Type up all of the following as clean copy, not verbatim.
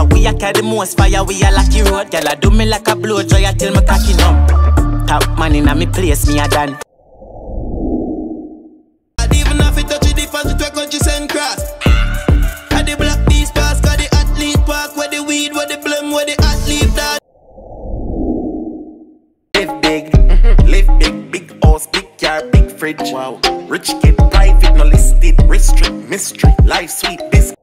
we a carry the most fire, we a lucky road. Girl, I do me like a blow dry till me cocky numb. Top man in a me place, me a done. I'd even have to touch the fast with country send cross. At the black beast pass, got the athlete park, where the weed, where the blem, where the athlete that. Live big, big house, big car, big fridge. Wow. Rich kid, private, no listed, restrict, mystery, life sweet, biscuit.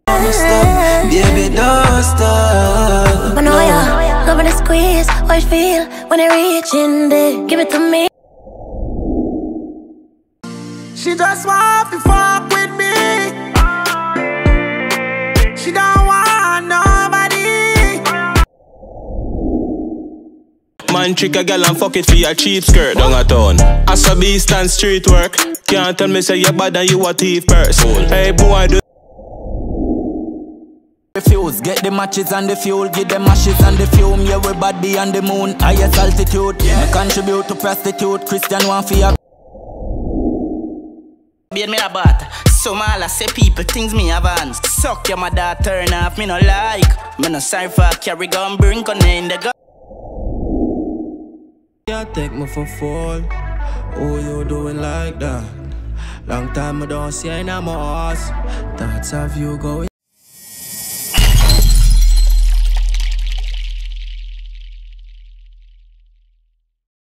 Don't stop, baby, don't stop. I know ya, loving the squeeze. How you feel when I reach in there? Give it to me. She just want to fuck with me. She don't want nobody. Man trick a gal and fuck it for your cheap skirt down a town. As a beast and street work. Can't tell me say you bad and you a thief person. Hey boy, do Refuse, get the matches and the fuel, give them ashes and the fume. Yeah, we body on the moon, highest altitude. Me contribute to prostitute, Christian one for your. Beard me a bat, some all I say people things me advance. Suck your mother, turn off, me no like. Me no sorry for carry gun, bring gun in the gun. You take me for fall. Oh, you doing like that? Long time I don't see in my house. Thoughts of you going